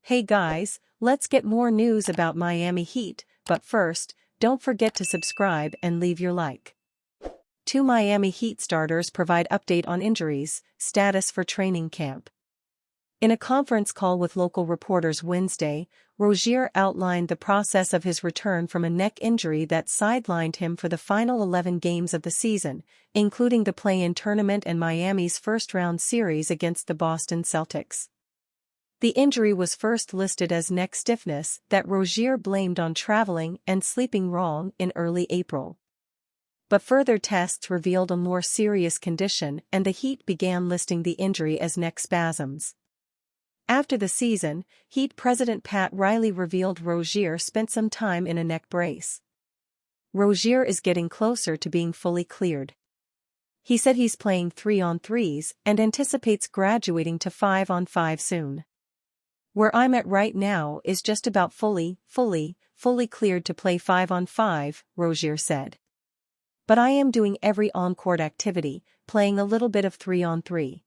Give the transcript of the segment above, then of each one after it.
Hey guys, let's get more news about Miami Heat, but first, don't forget to subscribe and leave your like. Two Miami Heat starters provide update on injuries, status for training camp. In a conference call with local reporters Wednesday, Rozier outlined the process of his return from a neck injury that sidelined him for the final 11 games of the season, including the play-in tournament and Miami's first-round series against the Boston Celtics. The injury was first listed as neck stiffness that Rozier blamed on traveling and sleeping wrong in early April. But further tests revealed a more serious condition and the Heat began listing the injury as neck spasms. After the season, Heat president Pat Riley revealed Rozier spent some time in a neck brace. Rozier is getting closer to being fully cleared. He said he's playing 3-on-3s and anticipates graduating to 5-on-5 soon. Where I'm at right now is just about fully cleared to play 5-on-5, Rozier said. But I am doing every on-court activity, playing a little bit of 3-on-3.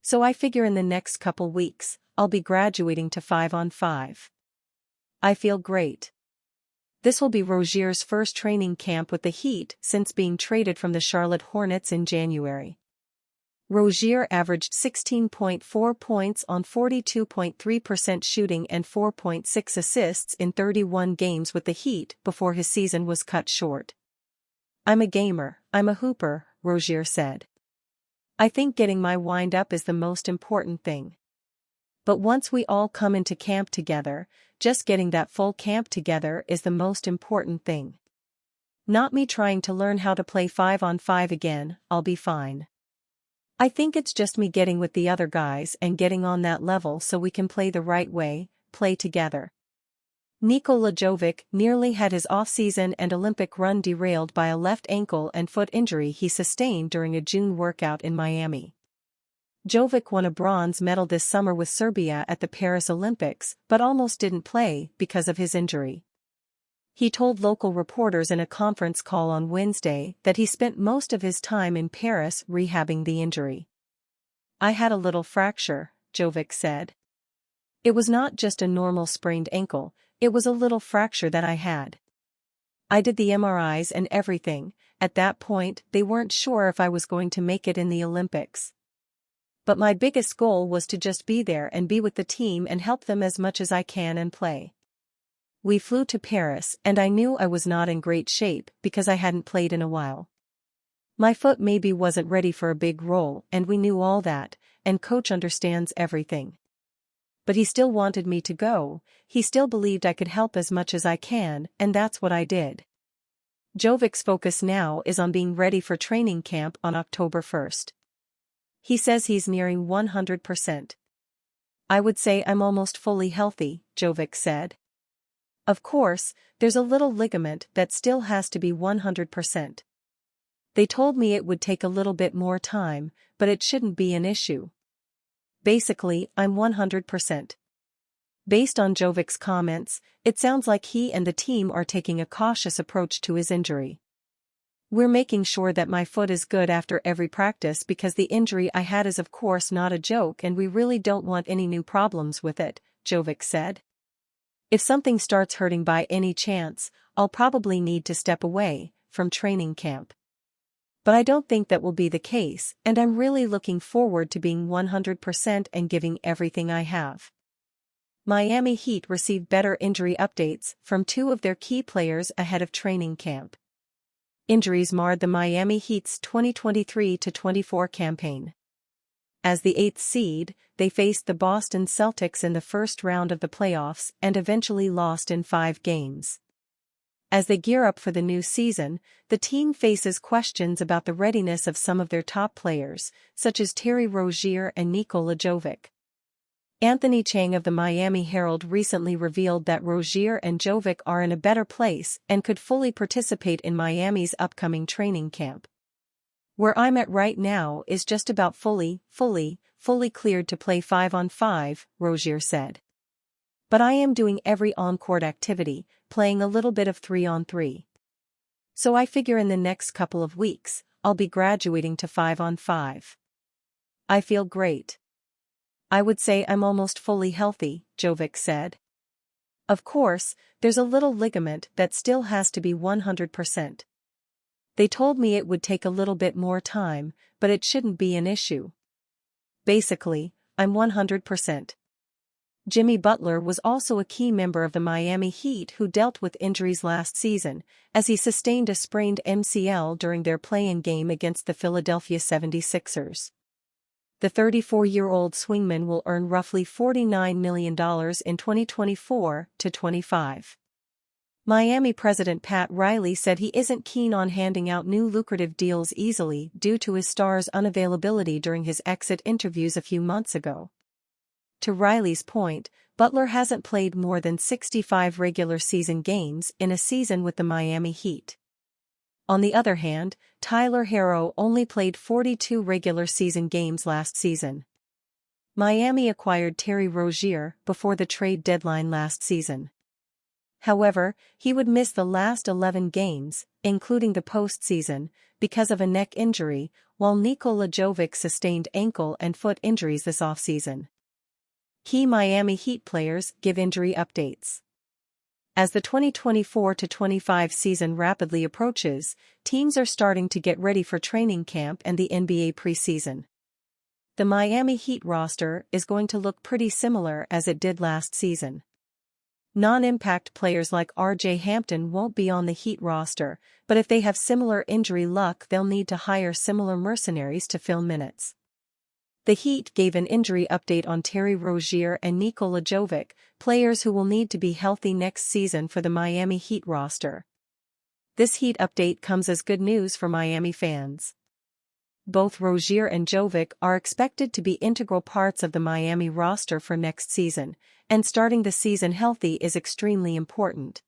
So I figure in the next couple weeks, I'll be graduating to 5-on-5. I feel great. This will be Rozier's first training camp with the Heat since being traded from the Charlotte Hornets in January. Rozier averaged 16.4 points on 42.3% shooting and 4.6 assists in 31 games with the Heat before his season was cut short. I'm a gamer, I'm a hooper, Rozier said. I think getting my wind up is the most important thing. But once we all come into camp together, just getting that full camp together is the most important thing. Not me trying to learn how to play 5-on-5 again, I'll be fine. I think it's just me getting with the other guys and getting on that level so we can play the right way, play together. Nikola Jovic nearly had his off-season and Olympic run derailed by a left ankle and foot injury he sustained during a June workout in Miami. Jovic won a bronze medal this summer with Serbia at the Paris Olympics but almost didn't play because of his injury. He told local reporters in a conference call on Wednesday that he spent most of his time in Paris rehabbing the injury. I had a little fracture, Jovic said. It was not just a normal sprained ankle, it was a little fracture that I had. I did the MRIs and everything. At that point they weren't sure if I was going to make it in the Olympics. But my biggest goal was to just be there and be with the team and help them as much as I can and play. We flew to Paris and I knew I was not in great shape because I hadn't played in a while. My foot maybe wasn't ready for a big role and we knew all that, and coach understands everything. But he still wanted me to go, he still believed I could help as much as I can, and that's what I did. Jovic's focus now is on being ready for training camp on October 1st. He says he's nearing 100%. I would say I'm almost fully healthy, Jovic said. Of course, there's a little ligament that still has to be 100%. They told me it would take a little bit more time, but it shouldn't be an issue. Basically, I'm 100%. Based on Jovic's comments, it sounds like he and the team are taking a cautious approach to his injury. We're making sure that my foot is good after every practice because the injury I had is of course not a joke and we really don't want any new problems with it, Jovic said. If something starts hurting by any chance, I'll probably need to step away from training camp. But I don't think that will be the case, and I'm really looking forward to being 100% and giving everything I have. Miami Heat received better injury updates from two of their key players ahead of training camp. Injuries marred the Miami Heat's 2023-24 campaign. As the 8th seed, they faced the Boston Celtics in the first round of the playoffs and eventually lost in 5 games. As they gear up for the new season, the team faces questions about the readiness of some of their top players, such as Terry Rozier and Nikola Jovic. Anthony Chang of the Miami Herald recently revealed that Rozier and Jovic are in a better place and could fully participate in Miami's upcoming training camp. Where I'm at right now is just about fully cleared to play 5-on-5, Rozier said. But I am doing every on-court activity, playing a little bit of 3-on-3. So I figure in the next couple of weeks, I'll be graduating to 5-on-5. I feel great. I would say I'm almost fully healthy, Jovic said. Of course, there's a little ligament that still has to be 100%. They told me it would take a little bit more time, but it shouldn't be an issue. Basically, I'm 100%. Jimmy Butler was also a key member of the Miami Heat who dealt with injuries last season, as he sustained a sprained MCL during their play-in game against the Philadelphia 76ers. The 34-year-old swingman will earn roughly $49 million in 2024-25. Miami president Pat Riley said he isn't keen on handing out new lucrative deals easily due to his star's unavailability during his exit interviews a few months ago. To Riley's point, Butler hasn't played more than 65 regular season games in a season with the Miami Heat. On the other hand, Tyler Herro only played 42 regular season games last season. Miami acquired Terry Rozier before the trade deadline last season. However, he would miss the last 11 games, including the postseason, because of a neck injury, while Nikola Jovic sustained ankle and foot injuries this offseason. Key Miami Heat players give injury updates. As the 2024-25 season rapidly approaches, teams are starting to get ready for training camp and the NBA preseason. The Miami Heat roster is going to look pretty similar as it did last season. Non-impact players like R.J. Hampton won't be on the Heat roster, but if they have similar injury luck, they'll need to hire similar mercenaries to fill minutes. The Heat gave an injury update on Terry Rozier and Nikola Jovic, players who will need to be healthy next season for the Miami Heat roster. This Heat update comes as good news for Miami fans. Both Rozier and Jovic are expected to be integral parts of the Miami roster for next season, and starting the season healthy is extremely important.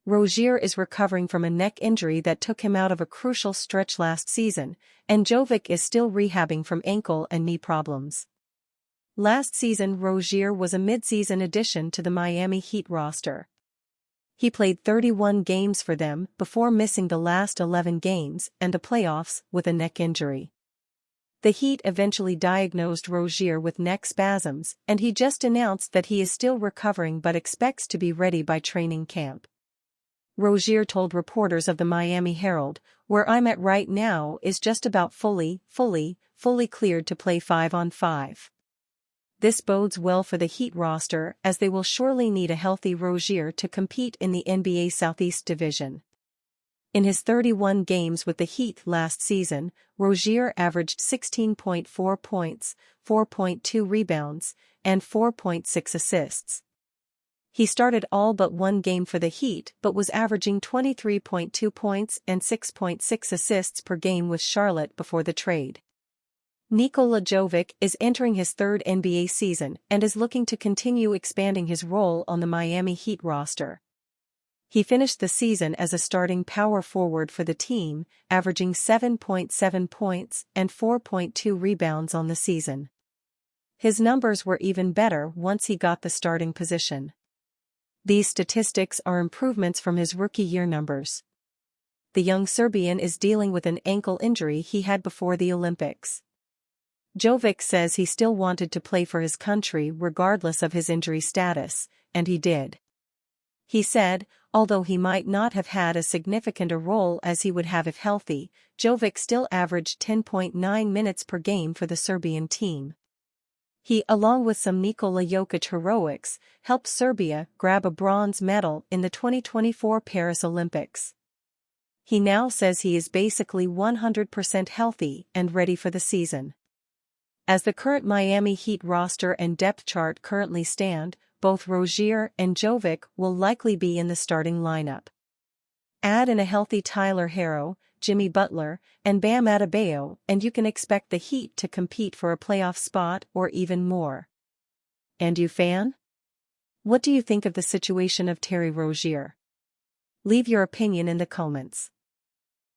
Rozier is recovering from a neck injury that took him out of a crucial stretch last season, and Jovic is still rehabbing from ankle and knee problems. Last season, Rozier was a mid-season addition to the Miami Heat roster. He played 31 games for them before missing the last 11 games and the playoffs with a neck injury. The Heat eventually diagnosed Rozier with neck spasms, and he just announced that he is still recovering but expects to be ready by training camp. Rozier told reporters of the Miami Herald, "Where I'm at right now is just about fully cleared to play 5-on-5. This bodes well for the Heat roster as they will surely need a healthy Rozier to compete in the NBA Southeast Division." In his 31 games with the Heat last season, Rozier averaged 16.4 points, 4.2 rebounds, and 4.6 assists. He started all but one game for the Heat but was averaging 23.2 points and 6.6 assists per game with Charlotte before the trade. Nikola Jovic is entering his third NBA season and is looking to continue expanding his role on the Miami Heat roster. He finished the season as a starting power forward for the team, averaging 7.7 points and 4.2 rebounds on the season. His numbers were even better once he got the starting position. These statistics are improvements from his rookie year numbers. The young Serbian is dealing with an ankle injury he had before the Olympics. Jovic says he still wanted to play for his country regardless of his injury status, and he did. He said, although he might not have had as significant a role as he would have if healthy, Jovic still averaged 10.9 minutes per game for the Serbian team. He, along with some Nikola Jokic heroics, helped Serbia grab a bronze medal in the 2024 Paris Olympics. He now says he is basically 100% healthy and ready for the season. As the current Miami Heat roster and depth chart currently stand, both Rozier and Jovic will likely be in the starting lineup. Add in a healthy Tyler Herro, Jimmy Butler, and Bam Adebayo, and you can expect the Heat to compete for a playoff spot or even more. And you fan? What do you think of the situation of Terry Rozier? Leave your opinion in the comments.